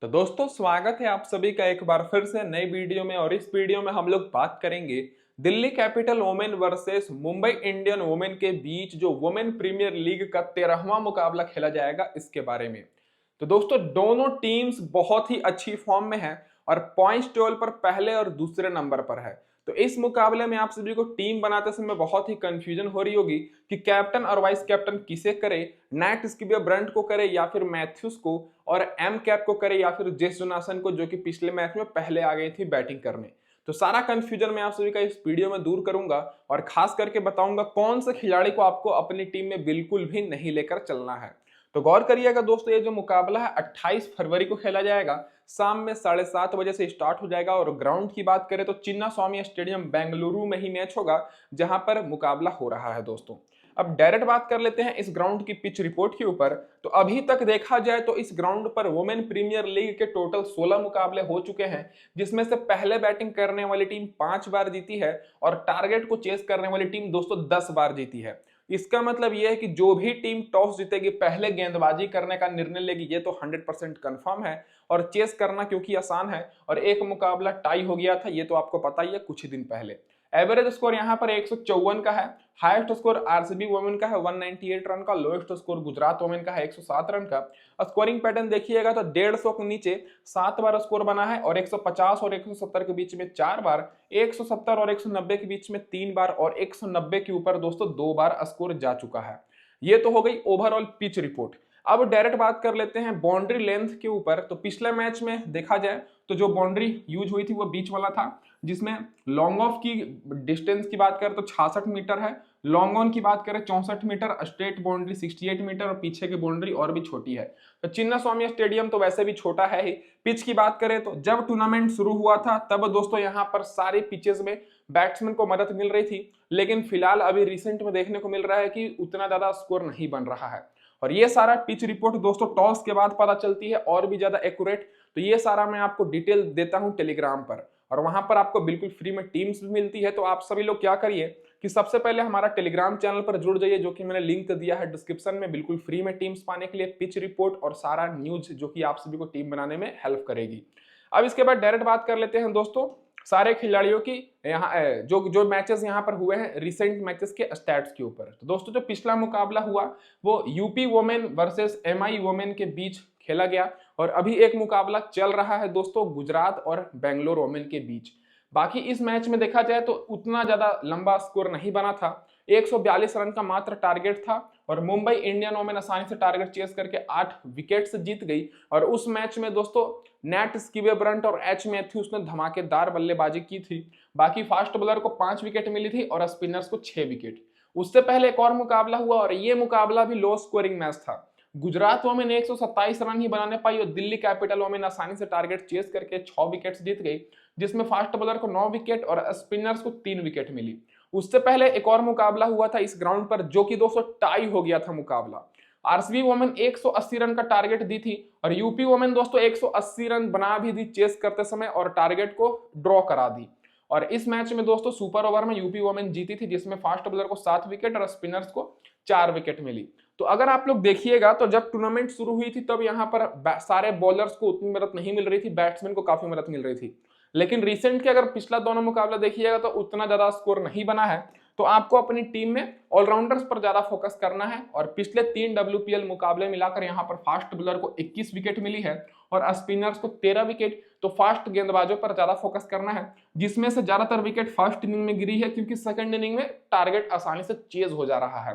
तो दोस्तों स्वागत है आप सभी का एक बार फिर से नई वीडियो में। और इस वीडियो में हम लोग बात करेंगे Delhi capital women versus Mumbai Indian women के बीच जो वुमेन प्रीमियर लीग का 13वां मुकाबला खेला जाएगा इसके बारे में। तो दोस्तों दोनों टीम्स बहुत ही अच्छी फॉर्म में है और पॉइंट्स टेबल पर पहले और दूसरे नंबर पर है। तो इस मुकाबले में आप सभी को टीम बनाते समय बहुत ही कंफ्यूजन हो रही होगी कि कैप्टन और वाइस कैप्टन किसे करे, नैट स्कीबिया ब्रंट को करे या फिर मैथ्यूज को, और एम कैप को करे या फिर जेस जोनासन को जो कि पिछले मैच में पहले आ गई थी बैटिंग करने। तो सारा कंफ्यूजन मैं आप सभी का इस वीडियो में दूर करूंगा और खास करके बताऊंगा कौन से खिलाड़ी को आपको अपनी टीम में बिल्कुल भी नहीं लेकर चलना है। तो गौर करिएगा दोस्तों, ये जो मुकाबला है 28 फरवरी को खेला जाएगा, शाम में 7:30 बजे से स्टार्ट हो जाएगा। और ग्राउंड की बात करें तो चिन्ना स्वामी स्टेडियम बेंगलुरु में ही मैच होगा जहां पर मुकाबला हो रहा है दोस्तों। अब डायरेक्ट बात कर लेते हैं इस ग्राउंड की पिच रिपोर्ट के ऊपर। तो अभी तक देखा जाए तो इस ग्राउंड पर वुमेन प्रीमियर लीग के टोटल 16 मुकाबले हो चुके हैं, जिसमें से पहले बैटिंग करने वाली टीम 5 बार जीती है और टारगेट को चेस करने वाली टीम दोस्तों 10 बार जीती है। इसका मतलब यह है कि जो भी टीम टॉस जीतेगी पहले गेंदबाजी करने का निर्णय लेगी, ये तो 100% कंफर्म है। और चेस करना क्योंकि आसान है और एक मुकाबला टाई हो गया था, ये तो आपको पता ही है कुछ ही दिन पहले। एवरेज स्कोर यहाँ पर 154 का है। हाईएस्ट स्कोर आरसीबी वुमेन का है 198 रन का। लोएस्ट स्कोर गुजरात वुमेन का है 107 रन का। स्कोरिंग पैटर्न देखिएगा तो 150 के नीचे 7 बार स्कोर बना है और 150 और 170 के बीच में 4 बार, 170 और 190 के बीच में 3 बार और 190 के ऊपर दोस्तों 2 बार स्कोर जा चुका है। ये तो हो गई ओवरऑल पिच रिपोर्ट। अब डायरेक्ट बात कर लेते हैं बाउंड्री लेंथ के ऊपर। तो पिछले मैच में देखा जाए तो जो बाउंड्री यूज हुई थी वो बीच वाला था, जिसमें लॉन्ग ऑफ की डिस्टेंस की बात करें तो 66 मीटर है, लॉन्ग ऑन की बात करें 64 मीटर, स्ट्रेट बाउंड्री 68 मीटर और पीछे की बाउंड्री और भी छोटी है। तो चिन्ना स्वामी स्टेडियम तो वैसे भी छोटा है ही। पिच की बात करें तो जब टूर्नामेंट शुरू हुआ था तब दोस्तों यहाँ पर सारे पिचेस में बैट्समैन को मदद मिल रही थी, लेकिन फिलहाल अभी रिसेंट में देखने को मिल रहा है कि उतना ज्यादा स्कोर नहीं बन रहा है। और ये सारा पिच रिपोर्ट दोस्तों टॉस के बाद पता चलती है और भी ज्यादा एक्यूरेट। तो ये सारा मैं आपको डिटेल देता हूं टेलीग्राम पर, और वहां पर आपको बिल्कुल फ्री में टीम्स भी मिलती है। तो आप सभी लोग क्या करिए कि सबसे पहले हमारा टेलीग्राम चैनल पर जुड़ जाइए, जो कि मैंने लिंक दिया है डिस्क्रिप्शन में, बिल्कुल फ्री में टीम्स पाने के लिए, पिच रिपोर्ट और सारा न्यूज जो कि आप सभी को टीम बनाने में हेल्प करेगी। अब इसके बाद डायरेक्ट बात कर लेते हैं दोस्तों सारे खिलाड़ियों की यहाँ जो जो मैचेस यहाँ पर हुए हैं रिसेंट मैचेस के स्टैट्स के ऊपर। तो दोस्तों जो पिछला मुकाबला हुआ वो UP women versus MI women के बीच खेला गया, और अभी एक मुकाबला चल रहा है दोस्तों गुजरात और बेंगलोर वुमेन के बीच। बाकी इस मैच में देखा जाए तो उतना ज्यादा लंबा स्कोर नहीं बना था, 142 रन का मात्र टारगेट था और मुंबई इंडियन वुमेन आसानी से टारगेट चेस करके 8 विकेट से जीत गई। और उस मैच में दोस्तों नैट स्कीबिया ब्रंट और एच मैथ्यूज ने धमाकेदार बल्लेबाजी की थी। बाकी फास्ट बॉलर को 5 विकेट मिली थी और स्पिनर्स को 6 विकेट। उससे पहले एक और मुकाबला हुआ और ये मुकाबला भी लो स्कोरिंग मैच था। गुजरात वुमेन 127 रन ही बनाने पाई और दिल्ली कैपिटल वुमेन आसानी से टारगेट चेस करके 6 विकेट जीत गई, जिसमें फास्ट बॉलर को 9 विकेट और स्पिनर्स को 3 विकेट मिली। उससे पहले एक और मुकाबला हुआ था इस ग्राउंड पर, जो कि दोस्तों टाई हो गया था मुकाबला। आरसीबी वुमेन 180 रन का टारगेट दी थी और यूपी वुमेन दोस्तों 180 रन बना भी दी चेस करते समय और टारगेट को ड्रॉ करा दी। और इस मैच में दोस्तों सुपर ओवर में यूपी वुमेन जीती थी, जिसमें फास्ट बॉलर को 7 विकेट और स्पिनर्स को 4 विकेट मिली। तो अगर आप लोग देखिएगा तो जब टूर्नामेंट शुरू हुई थी तब यहाँ पर सारे बॉलर्स को उतनी मदद नहीं मिल रही थी, बैट्समैन को काफी मदद मिल रही थी। लेकिन रिसेंट के अगर पिछला दोनों मुकाबला देखिएगा तो उतना ज्यादा स्कोर नहीं बना है। तो आपको अपनी टीम में ऑलराउंडर्स पर ज्यादा फोकस करना है। और पिछले 3 WPL मुकाबले मिलाकर यहाँ पर फास्ट बॉलर को 21 विकेट मिली है और स्पिनर्स को 13 विकेट। तो फास्ट गेंदबाजों पर ज्यादा फोकस करना है, जिसमें से ज्यादातर विकेट फर्स्ट इनिंग में गिरी है, क्योंकि सेकंड इनिंग में टारगेट आसानी से चेज हो जा रहा है।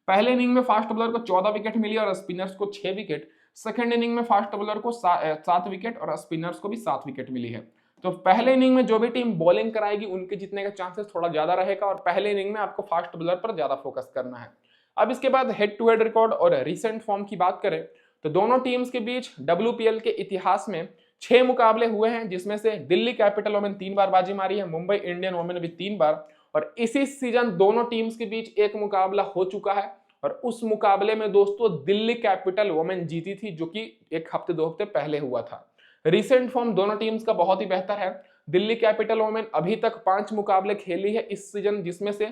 पहले इनिंग में फास्ट बॉलर को 14 विकेट मिली और स्पिनर्स को 6 विकेट। सेकंड इनिंग में फास्ट बॉलर को 7 विकेट और स्पिनर्स को भी 7 विकेट मिली है। तो पहले इनिंग में जो भी टीम बॉलिंग कराएगी उनके जीतने का चांसेस थोड़ा ज्यादा रहेगा, और पहले इनिंग में आपको फास्ट बॉलर पर ज्यादा फोकस करना है। अब इसके बाद हेड टू हेड रिकॉर्ड और रिसेंट फॉर्म की बात करें तो दोनों टीम्स के बीच WPL के इतिहास में 6 मुकाबले हुए हैं, जिसमें से दिल्ली कैपिटल वुमेन 3 बार बाजी मारी है, मुंबई इंडियन वुमेन भी 3 बार। और इसी सीजन दोनों टीम्स के बीच एक मुकाबला हो चुका है और उस मुकाबले में दोस्तों दिल्ली कैपिटल वुमेन जीती थी, जो कि एक हफ्ते 2 हफ्ते पहले हुआ था। रिसेंट फॉर्म दोनों टीम्स का बहुत ही बेहतर है। दिल्ली कैपिटल वुमेन अभी तक 5 मुकाबले खेली है इस सीजन, जिसमें से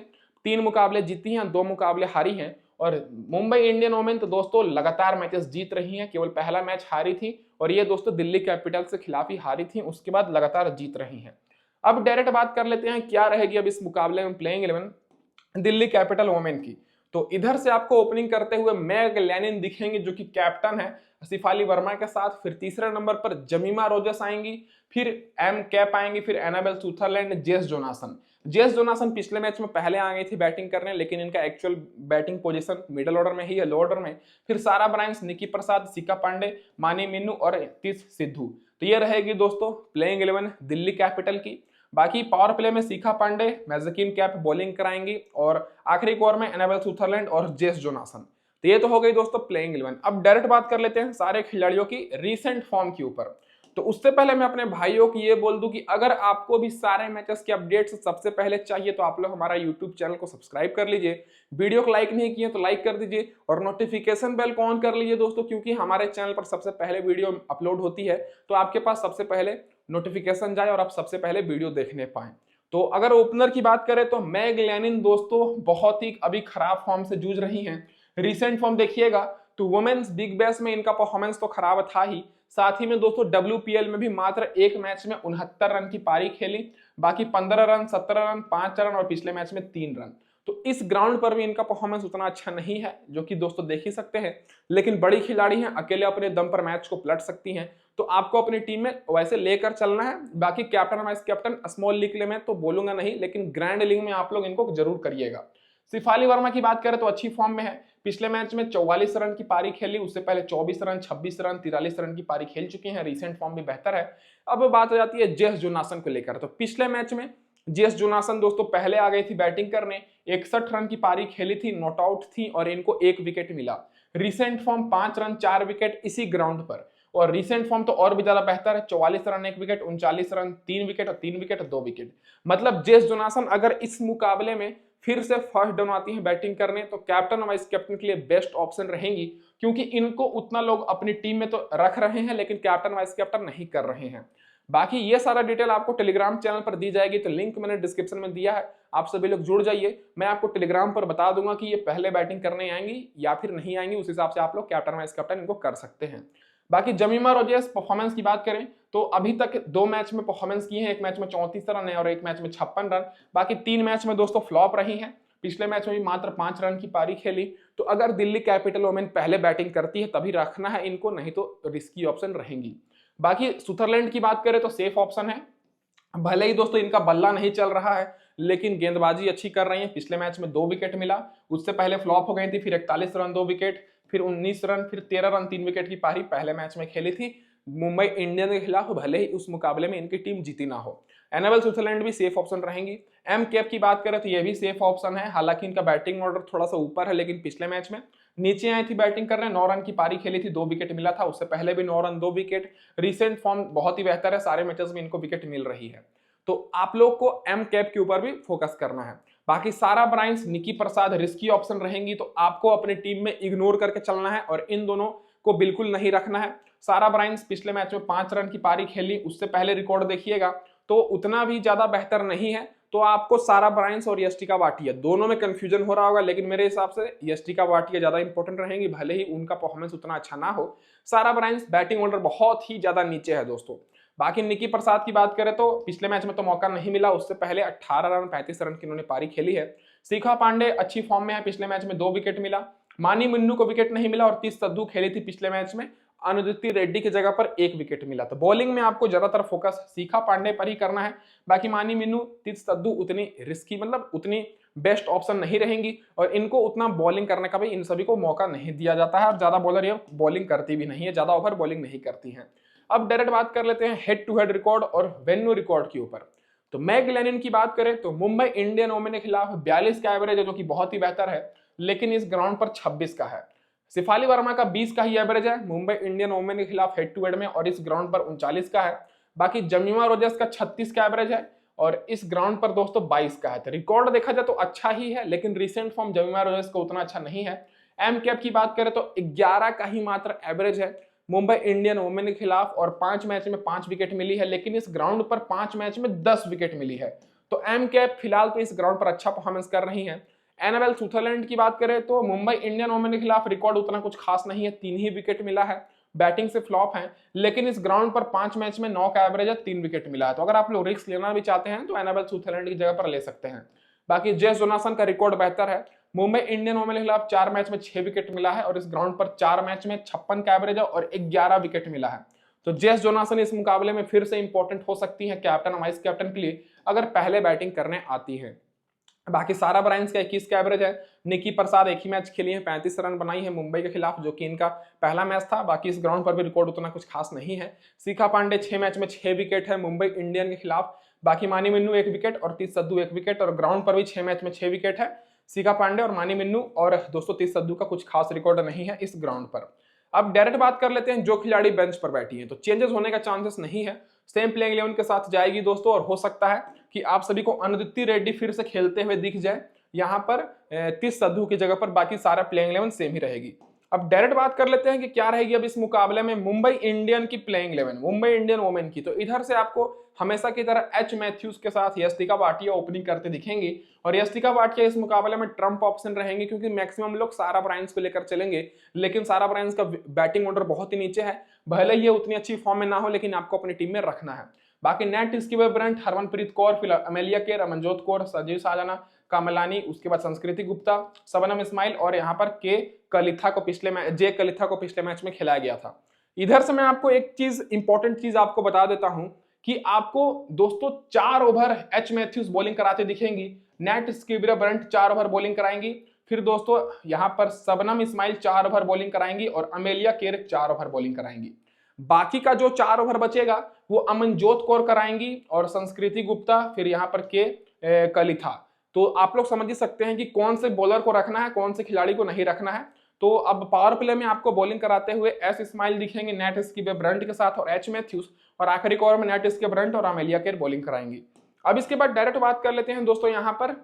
3 मुकाबले जीती हैं, 2 मुकाबले हारी हैं। और मुंबई इंडियन वुमेन तो दोस्तों लगातार मैचेस जीत रही हैं, केवल पहला मैच हारी थी और ये दोस्तों दिल्ली कैपिटल्स के खिलाफ ही हारी थी, उसके बाद लगातार जीत रही हैं। अब डायरेक्ट बात कर लेते हैं क्या रहेगी अब इस मुकाबले में प्लेइंग 11 दिल्ली कैपिटल वोमेन की। तो इधर से आपको ओपनिंग करते हुए मैग लैनिन दिखेंगे जो कि कैप्टन है सिफाली वर्मा के साथ। फिर तीसरे नंबर पर जमीमा रोजर्स आएंगी, फिर एम कैप आएंगी, फिर Annabel Sutherland, Jess Jonassen. Jess Jonassen पिछले मैच में पहले आ गई थी बैटिंग करने, लेकिन इनका actual batting position middle order में ही है, लो ऑर्डर में। फिर सारा ब्रायंस, निकी प्रसाद, शिखा पांडे, मानी मिन्नू और तीस सिद्धू। तो ये रहेगी दोस्तों प्लेइंग 11 दिल्ली कैपिटल की। बाकी पावर प्ले में शिखा पांडे, मैजकिन कैप बॉलिंग कराएंगी और आखिरी ओवर में एनाबेल सुथरलैंड और जेस जोनासन। तो ये तो हो गई दोस्तों प्लेइंग 11। अब डायरेक्ट बात कर लेते हैं सारे खिलाड़ियों की रीसेंट फॉर्म के ऊपर। तो उससे पहले मैं अपने भाइयों को ये बोल दूं कि अगर आपको भी सारे मैचेस के अपडेट्स सबसे पहले चाहिए तो आप लोग हमारा यूट्यूब चैनल को सब्सक्राइब कर लीजिए, वीडियो को लाइक नहीं किए तो लाइक कर दीजिए और नोटिफिकेशन बेल को ऑन कर लीजिए दोस्तों, क्योंकि हमारे चैनल पर सबसे पहले वीडियो अपलोड होती है तो आपके पास सबसे पहले नोटिफिकेशन जाए और आप सबसे पहले वीडियो देखने पाए। तो अगर ओपनर की बात करें तो मैग लैनिन दोस्तों बहुत ही अभी खराब फॉर्म से जूझ रही हैं। रीसेंट फॉर्म देखिएगा तो वुमेन्स बिग बैश में इनका परफॉर्मेंस तो खराब था ही, साथ ही में दोस्तों WPL में भी मात्र एक मैच में 69 रन की पारी खेली, बाकी 15 रन, 17 रन, 5 रन और पिछले मैच में 3 रन। तो इस ग्राउंड पर भी इनका परफॉर्मेंस उतना अच्छा नहीं है, जो कि दोस्तों देख ही सकते हैं। लेकिन बड़ी खिलाड़ी हैं, अकेले अपने दम पर मैच को पलट सकती हैं, तो आपको अपनी टीम में वैसे लेकर चलना है। बाकी captain vice captain small league में तो बोलूंगा नहीं, लेकिन ग्रैंड लीग में आप लोग इनको जरूर करिएगा। सिफाली वर्मा की बात करें तो अच्छी फॉर्म में है, पिछले मैच में 44 रन की पारी खेली, उससे पहले 24 रन, 26 रन, 43 रन की पारी खेल चुकी हैं, रीसेंट फॉर्म भी बेहतर है। अब बात हो जाती है जेस जोनासन को लेकर। तो पिछले मैच में जेस जोनासन दोस्तों पहले आ गई थी बैटिंग करने, 61 रन की पारी खेली थी, नॉट आउट थी और इनको 1 विकेट मिला। रीसेंट फॉर्म 5 रन 4 विकेट इसी ग्राउंड पर, और रीसेंट फॉर्म तो और भी ज्यादा बेहतर है, 44 रन 1 विकेट, 39 रन 3 विकेट और 3 विकेट 2 विकेट। मतलब जेस जोनासन अगर इस मुकाबले में फिर से फर्स्ट डाउन आती हैं बैटिंग करने तो कैप्टन और वाइस कैप्टन के लिए बेस्ट ऑप्शन रहेंगी, क्योंकि इनको उतना लोग अपनी टीम में तो रख रहे हैं लेकिन कैप्टन वाइस कैप्टन नहीं कर रहे हैं। बाकी ये सारा डिटेल आपको टेलीग्राम चैनल पर दी जाएगी, तो लिंक मैंने डिस्क्रिप्शन में दिया है, आप सभी लोग जुड़ जाइए। मैं आपको टेलीग्राम पर बता दूंगा कि ये पहले बैटिंग करने आएंगी या फिर नहीं आएंगी, उस हिसाब से आप लोग कैप्टन वाइस कैप्टन इनको कर सकते हैं। बाकी जमीमा रोजर्स परफॉर्मेंस की बात करें तो अभी तक 2 मैच में परफॉर्मेंस की है, एक मैच में 34 रन है और एक मैच में 56 रन। बाकी 3 मैच में दोस्तों फ्लॉप रही हैं, पिछले मैच में भी मात्र 5 रन की पारी खेली। तो अगर दिल्ली कैपिटल वोमेन पहले बैटिंग करती है तभी रखना है इनको, नहीं तो रिस्की ऑप्शन रहेंगी। बाकी सुथरलैंड की बात करें तो सेफ ऑप्शन है, भले ही दोस्तों इनका बल्ला नहीं चल रहा है लेकिन गेंदबाजी अच्छी कर रही है। पिछले मैच में 2 विकेट मिला, उससे पहले फ्लॉप हो गई थी, फिर 41 रन 2 विकेट, फिर 19 रन, फिर 13 रन 3 विकेट की पारी पहले मैच में खेली थी मुंबई इंडियंस के खिलाफ, भले ही उस मुकाबले में इनकी टीम जीती ना हो। एनाबेल सुथरलैंड भी सेफ ऑप्शन रहेंगी। एम कैप की बात करें तो ये भी सेफ ऑप्शन है, हालांकि इनका बैटिंग ऑर्डर थोड़ा सा ऊपर है, लेकिन पिछले मैच में नीचे आई थी बैटिंग करने, 9 रन की पारी खेली थी, 2 विकेट मिला था, उससे पहले भी 9 रन 2 विकेट। रिसेंट फॉर्म बहुत ही बेहतर है, सारे मैचेस में इनको विकेट मिल रही है। तो आप लोग को एम कैप के ऊपर भी फोकस करना है। बाकी सारा ब्रायंस, निकी प्रसाद रिस्की ऑप्शन रहेंगी, तो आपको अपनी टीम में इग्नोर करके चलना है और इन दोनों को बिल्कुल नहीं रखना है। सारा ब्रायंस पिछले मैच में 5 रन की पारी खेली, उससे पहले रिकॉर्ड देखिएगा तो उतना भी ज्यादा बेहतर नहीं है। तो आपको सारा ब्रायंस और यष्टिका भाटिया दोनों में कंफ्यूजन हो रहा होगा, लेकिन मेरे हिसाब से यष्टिका भाटिया ज्यादा इंपॉर्टेंट रहेंगी, भले ही उनका परफॉर्मेंस उतना अच्छा ना हो। सारा ब्रायंस बैटिंग ऑर्डर बहुत ही ज्यादा नीचे है दोस्तों। बाकी निकी प्रसाद की बात करें तो पिछले मैच में तो मौका नहीं मिला, उससे पहले 18 रन 35 रन की उन्होंने पारी खेली है। शिखा पांडे अच्छी फॉर्म में है, पिछले मैच में 2 विकेट मिला। मानी मिन्नू को विकेट नहीं मिला और 30 सद्दू खेली थी पिछले मैच में, अनुदिति रेड्डी की जगह पर 1 विकेट मिला। तो बॉलिंग में आपको ज्यादातर फोकस शिखा पांडे पर ही करना है। बाकी मानी मिन्नू, 30 सद्दू उतनी रिस्की, मतलब उतनी बेस्ट ऑप्शन नहीं रहेंगी और इनको उतना बॉलिंग करने का भी इन सभी को मौका नहीं दिया जाता है और ज्यादा बॉलर ये बॉलिंग करती भी नहीं है, ज्यादा ओवर बॉलिंग नहीं करती है। अब डायरेक्ट बात कर लेते हैं हेड टू हेड रिकॉर्ड और वेन्यू रिकॉर्ड के ऊपर। तो मैग लैनिन की बात करें तो मुंबई इंडियन वोमेन के खिलाफ 42 का एवरेज है, जो कि बहुत ही बेहतर है, लेकिन इस ग्राउंड पर 26 का है। सिफाली वर्मा का 20 का ही एवरेज है मुंबई इंडियन वोमेन के खिलाफ हेड टू हेड में और इस ग्राउंड पर 39 का है। बाकी जमीमा रोजर्स का 36 का एवरेज है और इस ग्राउंड पर दोस्तों 22 का है। तो रिकॉर्ड देखा जाए तो अच्छा ही है, लेकिन रिसेंट फॉर्म जमीमा रोजर्स का उतना अच्छा नहीं है। एम कैप की बात करें तो 11 का ही मात्र एवरेज है मुंबई इंडियन वोमेन के खिलाफ और 5 मैच में 5 विकेट मिली है, लेकिन इस ग्राउंड पर 5 मैच में 10 विकेट मिली है। तो एम कैप फिलहाल तो इस ग्राउंड पर अच्छा परफॉर्मेंस कर रही है। एनाबेल सुथरलैंड की बात करें तो मुंबई इंडियन वोमेन के खिलाफ रिकॉर्ड उतना कुछ खास नहीं है, 3 ही विकेट मिला है, बैटिंग से फ्लॉप हैं, लेकिन इस ग्राउंड पर 5 मैच में 9 का एवरेज है, 3 विकेट मिला है। तो अगर आप लोग रिस्क लेना भी चाहते हैं तो एनाबेल सूथरलैंड की जगह पर ले सकते हैं। बाकी जेस जोनासन का रिकॉर्ड बेहतर है। मुंबई इंडियन वोमेन के खिलाफ 4 मैच में 6 विकेट मिला है और इस ग्राउंड पर 4 मैच में 56 का एवरेज है और 11 विकेट मिला है। तो जेस जोनासन इस मुकाबले में फिर से इंपॉर्टेंट हो सकती है कैप्टन वाइस कैप्टन के लिए, अगर पहले बैटिंग करने आती है। बाकी सारा ब्रायंस का 21 का एवरेज है। निकी प्रसाद एक ही मैच खेली है, 35 रन बनाई है मुंबई के खिलाफ, जो कि इनका पहला मैच था। बाकी इस ग्राउंड पर भी रिकॉर्ड उतना कुछ खास नहीं है। शिखा पांडे 6 मैच में 6 विकेट है मुंबई इंडियन के खिलाफ। बाकी मानी मिन्नू 1 विकेट और तीस सद्दू 1 विकेट, और ग्राउंड पर भी 6 मैच में 6 विकेट है शिखा पांडे और मानी मिन्नू, और दोस्तों तीस सद्दू का कुछ खास रिकॉर्ड नहीं है इस ग्राउंड पर। अब डायरेक्ट बात कर लेते हैं जो खिलाड़ी बेंच पर बैठी है, तो चेंजेस होने का चांसेस नहीं है, सेम प्लेइंग 11 के साथ जाएगी दोस्तों। और हो सकता है कि आप सभी को अनुदिति रेड्डी फिर से खेलते हुए दिख जाए यहाँ पर 30 सद्दू की जगह पर, बाकी सारा प्लेइंग 11 सेम ही रहेगी। अब डायरेक्ट बात कर लेते हैं कि क्या रहेगी अब इस मुकाबले में मुंबई इंडियन की प्लेइंग 11, मुंबई इंडियन वोमेन की। तो इधर से आपको हमेशा की तरह एच मैथ्यूज के साथ यस्तिका भाटिया ओपनिंग करते दिखेंगी, और यस्तिका भाटिया इस मुकाबले में ट्रम्प ऑप्शन रहेंगे क्योंकि मैक्सिमम लोग सारा ब्रायंस को लेकर चलेंगे, लेकिन सारा ब्रायंस का बैटिंग ऑर्डर बहुत ही नीचे है, भले ही उतनी अच्छी फॉर्म में ना हो लेकिन आपको अपनी टीम में रखना है। बाकी नेट इसकी ब्रंट, हरमनप्रीत कौर, फिर अमेलिया केर, अमनजोत कौर, सजीव साजना, कामलानी, उसके बाद संस्कृति गुप्ता, सबनम इस्माइल, और यहाँ पर के कलिथा को पिछले मैच में खिलाया गया था। इधर से मैं आपको एक चीज इंपॉर्टेंट चीज आपको बता देता हूं कि आपको दोस्तों 4 ओवर एच मैथ्यूज बॉलिंग कराते दिखेंगी, नेट स्कीब्रा ब्रंट 4 ओवर बॉलिंग कराएंगी, फिर दोस्तों यहाँ पर सबनम इस्माइल 4 ओवर बॉलिंग कराएंगी और अमेलिया केर 4 ओवर बॉलिंग कराएंगी। बाकी का जो 4 ओवर बचेगा वो अमनजोत कौर कराएंगी और संस्कृति गुप्ता, फिर यहाँ पर के कलिथा। तो आप लोग समझ ही सकते हैं कि कौन से बॉलर को रखना है, कौन से खिलाड़ी को नहीं रखना है। तो अब पावर प्ले में आपको बॉलिंग कराते हुए एस इस्माइल दिखेंगे नेट स्कीबे ब्रंट के साथ और एच मैथ्यूज, और आखिरी ओवर में नेट स्कीबे ब्रंट और अमेलिया केर बॉलिंग कराएंगी। अब इसके बाद डायरेक्ट बात कर लेते हैं दोस्तों यहाँ पर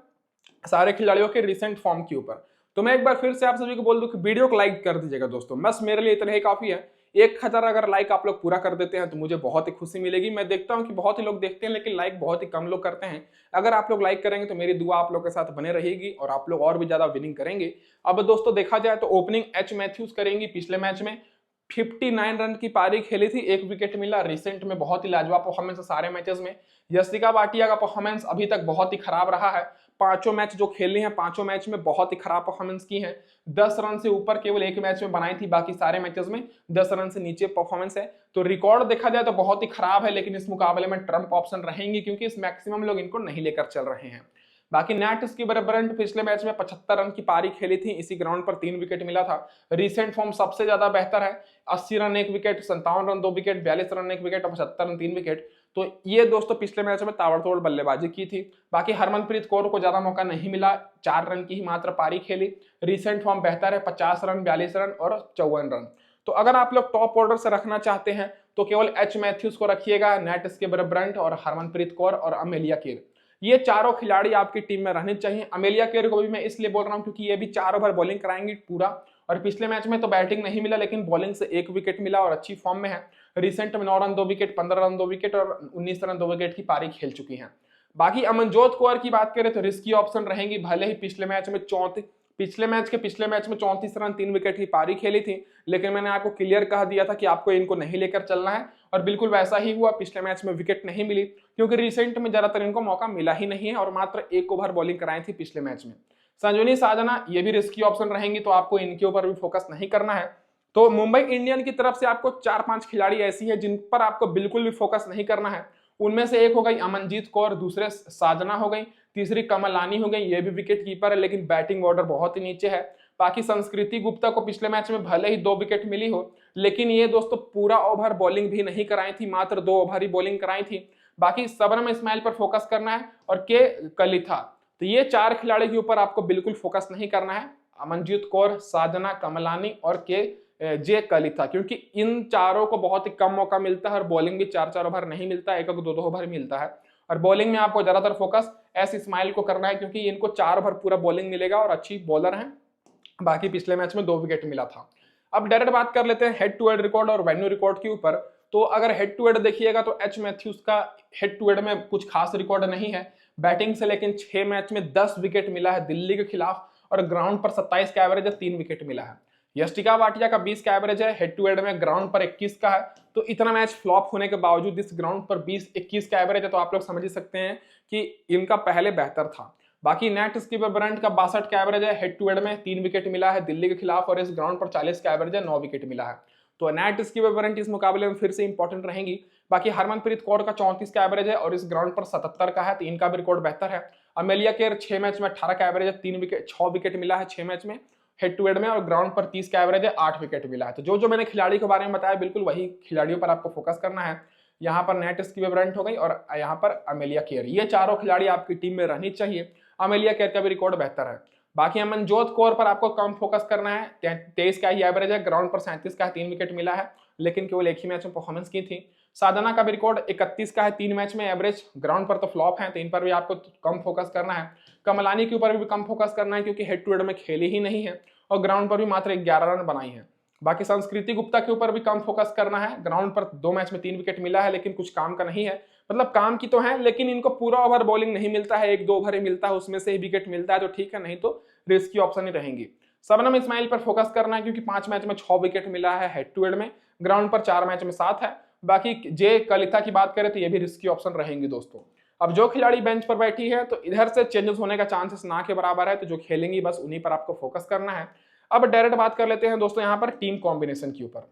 सारे खिलाड़ियों के रिसेंट फॉर्म के ऊपर। तो मैं एक बार फिर से आप सभी को बोल दूं कि वीडियो को लाइक कर दीजिएगा दोस्तों, बस मेरे लिए इतना ही काफी है। 1000 अगर लाइक आप लोग पूरा कर देते हैं तो मुझे बहुत ही खुशी मिलेगी। मैं देखता हूं कि बहुत ही लोग देखते हैं लेकिन लाइक बहुत ही कम लोग करते हैं। अगर आप लोग लाइक करेंगे तो मेरी दुआ आप लोग के साथ बने रहेगी और आप लोग और भी ज्यादा विनिंग करेंगे। अब दोस्तों देखा जाए तो ओपनिंग एच मैथ्यूज करेंगी। पिछले मैच में 59 रन की पारी खेली थी, 1 विकेट मिला। रिसेंट में बहुत ही लाजवाब परफॉर्मेंस है सारे मैचेस में। यस्तिका भाटिया का परफॉर्मेंस अभी तक बहुत ही खराब रहा है, 5 मैच जो खेली हैं 5 मैच में बहुत ही खराब परफॉर्मेंस की है। 10 रन से ऊपर केवल 1 मैच में बनाई थी, बाकी सारे मैचेस में 10 रन से नीचे परफॉर्मेंस है। तो रिकॉर्ड देखा जाए तो बहुत ही खराब है, लेकिन इस मुकाबले में ट्रम्प ऑप्शन रहेंगी क्योंकि इस मैक्सिमम लोग इनको नहीं लेकर चल रहे हैं। बाकी नेट स्कीबर ब्रंट पिछले मैच में 75 रन की पारी खेली थी, इसी ग्राउंड पर 3 विकेट मिला था। रिसेंट फॉर्म सबसे ज्यादा बेहतर है, 80 run 1 wicket, 57 run 2 wicket, 42 run 1 wicket और 75 रन 3 विकेट। तो ये दोस्तों पिछले मैच में ताबड़तोड़ बल्लेबाजी की थी। बाकी हरमनप्रीत कौर को ज्यादा मौका नहीं मिला, 4 रन की ही मात्र पारी खेली। रिसेंट फॉर्म बेहतर है, 50 रन, 42 रन और 54 रन। तो अगर आप लोग टॉप ऑर्डर से रखना चाहते हैं तो केवल एच मैथ्यूज को रखिएगा, नेट स्कीबर ब्रंट और हरमनप्रीत कौर और अमेलिया केर, ये चारों खिलाड़ी आपकी टीम में रहने चाहिए। अमेलिया केर को भी मैं इसलिए बोल रहा हूं क्योंकि ये भी 4 ओवर बॉलिंग कराएंगी पूरा, और पिछले मैच में तो बैटिंग नहीं मिला लेकिन बॉलिंग से 1 विकेट मिला और अच्छी फॉर्म में है। रिसेंट में 9 रन 2 विकेट, 15 रन 2 विकेट और 19 रन 2 विकेट की पारी खेल चुकी हैं। बाकी अमनजोत कौर की बात करें तो रिस्की ऑप्शन रहेंगी, भले ही पिछले मैच में 34 रन 3 विकेट की पारी खेली थी, लेकिन मैंने आपको क्लियर कह दिया था कि आपको इनको नहीं लेकर चलना है, और बिल्कुल वैसा ही हुआ। पिछले मैच में विकेट नहीं मिली क्योंकि रिसेंट में ज्यादातर इनको मौका मिला ही नहीं है और मात्र 1 ओवर बॉलिंग कराई थी पिछले मैच में। संजुनी साजना ये भी रिस्की ऑप्शन रहेंगी, तो आपको इनके ऊपर भी फोकस नहीं करना है। तो मुंबई इंडियन की तरफ से आपको 4-5 खिलाड़ी ऐसी है जिन पर आपको बिल्कुल भी फोकस नहीं करना है। उनमें से एक हो गई अमनजीत कौर, दूसरे साजना हो गई, तीसरी कमलानी हो गई, ये भी विकेट कीपर है लेकिन बैटिंग ऑर्डर बहुत ही नीचे है। बाकी संस्कृति गुप्ता को पिछले मैच में भले ही 2 विकेट मिली हो, लेकिन ये दोस्तों पूरा ओवर बॉलिंग भी नहीं कराई थी, मात्र 2 ओवर ही बॉलिंग कराई थी। बाकी सबनम इस्माइल पर फोकस करना है और के कलिथा। तो ये 4 खिलाड़ी के ऊपर आपको बिल्कुल फोकस नहीं करना है, अमनजीत कौर, साधना, कमलानी और के जे कलिथा, क्योंकि इन चारों को बहुत ही कम मौका मिलता है और बॉलिंग भी 4-4 ओवर नहीं मिलता, 1-1, 2-2 ओवर मिलता है। और बॉलिंग में आपको ज्यादातर फोकस एस इस्माइल को करना है क्योंकि इनको 4 ओवर पूरा बॉलिंग मिलेगा और अच्छी बॉलर हैं। बाकी पिछले मैच में 2 विकेट मिला था। अब डायरेक्ट बात कर लेते हैं हेड टू हेड रिकॉर्ड और वेन्यू रिकॉर्ड के ऊपर। तो अगर हेड टू हेड देखिएगा तो एच मैथ्यूज का हेड टू हेड में कुछ खास रिकॉर्ड नहीं है बैटिंग से, लेकिन 6 मैच में 10 विकेट मिला है दिल्ली के खिलाफ और ग्राउंड पर 27 का एवरेज है, 3 विकेट मिला है। यष्टिका भाटिया का 20 का एवरेज है, हेड टू हेड में ग्राउंड पर 21 का है। तो इतना मैच फ्लॉप होने के बावजूद इस ग्राउंड पर 20-21 का एवरेज है, तो आप लोग समझ ही सकते हैं कि इनका पहले बेहतर था। बाकी नेट स्कीपर ब्रांड का 62 का एवरेज है, हेड टू हेड में 3 विकेट मिला है दिल्ली के खिलाफ, और इस ग्राउंड पर 40 का एवरेज है, 9 विकेट मिला है। तो नेट स्कीपर ब्रांड इस मुकाबले में फिर से इंपॉर्टेंट रहेंगी। बाकी हरमनप्रीत कौर का 34 का एवरेज है और इस ग्राउंड पर 77 का है, तो इनका भी रिकॉर्ड बेहतर है। अमेलिया केयर 6 मैच में 18 का एवरेज है, 6 विकेट मिला है 6 मैच में हेड टू हेड में, और ग्राउंड पर 30 का एवरेज है, 8 विकेट मिला है। तो जो मैंने खिलाड़ी के बारे में बताया बिल्कुल वही खिलाड़ियों पर आपको फोकस करना है। यहाँ पर नेट स्कीपर ब्रांड हो गई और यहाँ पर अमेलिया केयर, ये चारों खिलाड़ी आपकी टीम में रहनी चाहिए। अमेलिया केयर का भी रिकॉर्ड बेहतर है। बाकी अमनजोत कौर पर आपको कम फोकस करना है, 23 का ही एवरेज है, ग्राउंड पर 37 का है, 3 विकेट मिला है, लेकिन केवल एक ही मैच में परफॉर्मेंस की थी। साधना का भी रिकॉर्ड 31 का है, 3 मैच में एवरेज, ग्राउंड पर तो फ्लॉप है, तो इन पर भी आपको कम फोकस करना है। कमलानी के ऊपर भी कम फोकस करना है क्योंकि हेड टू हेड में खेली ही नहीं है और ग्राउंड पर भी मात्र 11 रन बनाई है। बाकी संस्कृति गुप्ता के ऊपर भी कम फोकस करना है, ग्राउंड पर 2 मैच में 3 विकेट मिला है, लेकिन कुछ काम का नहीं है। मतलब काम की तो है, लेकिन इनको पूरा ओवर बॉलिंग नहीं मिलता है, 1-2 ओवर ही मिलता है, उसमें से ही विकेट मिलता है, तो ठीक है, नहीं तो रिस्की ऑप्शन ही रहेंगी। शबनम इस्माइल पर फोकस करना है क्योंकि 5 मैच में 6 विकेट मिला है हेड टू हेड में, ग्राउंड पर 4 मैच में 7 है। बाकी जे कलिता की बात करें तो ये भी रिस्की ऑप्शन रहेंगे दोस्तों। अब जो खिलाड़ी बेंच पर बैठी है तो इधर से चेंजेस होने का चांसेस ना के बराबर है, तो जो खेलेंगी बस उन्हीं पर आपको फोकस करना है। अब डायरेक्ट बात कर लेते हैं दोस्तों यहाँ पर टीम कॉम्बिनेशन के ऊपर।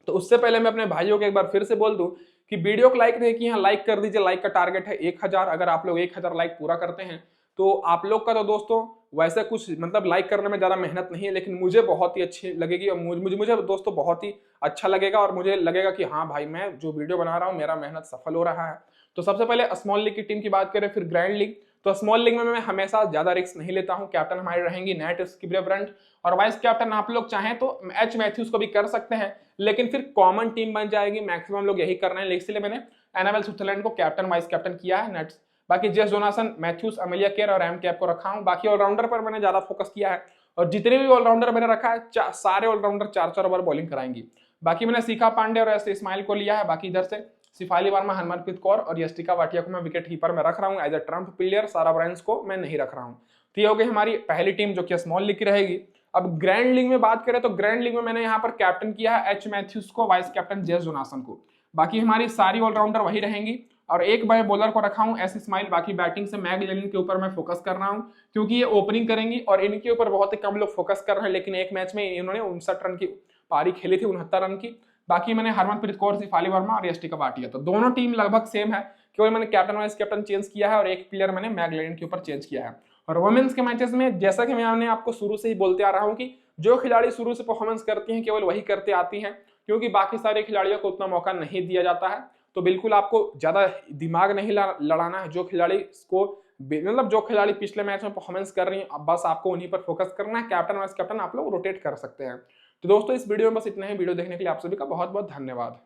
तो उससे पहले मैं अपने भाइयों को एक बार फिर से बोल दूं कि वीडियो को लाइक नहीं किया, लाइक कर दीजिए। लाइक का टारगेट है 1000। अगर आप लोग 1000 लाइक पूरा करते हैं तो आप लोग का तो दोस्तों वैसे कुछ मतलब लाइक करने में ज्यादा मेहनत नहीं है, लेकिन मुझे बहुत ही अच्छी लगेगी और मुझे दोस्तों बहुत ही अच्छा लगेगा, और मुझे लगेगा कि हाँ भाई मैं जो वीडियो बना रहा हूँ मेरा मेहनत सफल हो रहा है। तो सबसे पहले स्मॉल लीग की टीम की बात करें, फिर ग्रैंड लीग। तो स्मॉल लीग में मैं हमेशा ज्यादा रिस्क नहीं लेता हूँ। कैप्टन हमारी रहेंगी नेट स्कीपर ब्रांड, और वाइस कैप्टन आप लोग चाहें तो एच मैथ्यूज को भी कर सकते हैं, लेकिन फिर कॉमन टीम बन जाएगी, मैक्सिमम लोग यही कर रहे हैं, इसलिए मैंने एनाबेल सुथरलैंड को कैप्टन वाइस कैप्टन किया है नेट्स। बाकी Jess Jonassen, Matthews, Amelia Kerr और एम कैप को रखा हूं। बाकी ऑलराउंडर पर मैंने ज्यादा फोकस किया है, और जितने भी ऑलराउंडर मैंने रखा है सारे ऑलराउंडर 4-4 ओवर बॉलिंग कराएंगी। बाकी मैंने शिखा पांडे और एस इस्माइल को लिया है। बाकी इधर से शिफाली वर्मा, हरमनप्रीत कौर और यष्टिका भाटिया को मैं विकेट कीपर में रख रहा हूँ एज अ ट्रम्प प्लेयर। सारा ब्रांड्स को मैं नहीं रख रहा हूँ। तो ये हो गई हमारी पहली टीम जो कि स्मॉल लीग की रहेगी। अब ग्रैंड लीग में बात करें तो ग्रैंड लीग में मैंने यहाँ पर कैप्टन किया है एच मैथ्यूज को, वाइस कैप्टन जेस जोनासन को। बाकी हमारी सारी ऑलराउंडर वही रहेंगी, और एक मैं बॉलर को रखा हूं एस इस्माइल। बाकी बैटिंग से मैग लेनिन के ऊपर मैं फोकस कर रहा हूं क्योंकि ये ओपनिंग करेंगी और इनके ऊपर बहुत ही कम लोग फोकस कर रहे हैं, लेकिन एक मैच में इन्होंने 59 रन की पारी खेली थी, 69 रन की। बाकी मैंने हरमनप्रीत कौर, शिफाली वर्मा और यष्टिका भाटिया, तो दोनों टीम लगभग सेम है, केवल मैंने कैप्टन वाइस कैप्टन चेंज किया है और एक प्लेयर मैंने मैग लेनिन के ऊपर चेंज किया है। और वुमेन्स के मैचेस में जैसा कि मैंने आपको शुरू से ही बोलते आ रहा हूं कि जो खिलाड़ी शुरू से परफॉर्मेंस करती हैं केवल वही करते आती हैं, क्योंकि बाकी सारे खिलाड़ियों को उतना मौका नहीं दिया जाता है। तो बिल्कुल आपको ज्यादा दिमाग नहीं लड़ाना है। जो खिलाड़ी को मतलब जो खिलाड़ी पिछले मैच में परफॉर्मेंस कर रही है बस आपको उन्हीं पर फोकस करना है। कैप्टन वाइस कैप्टन आप लोग रोटेट कर सकते हैं। तो दोस्तों इस वीडियो में बस इतना ही। वीडियो देखने के लिए आप सभी का बहुत बहुत धन्यवाद।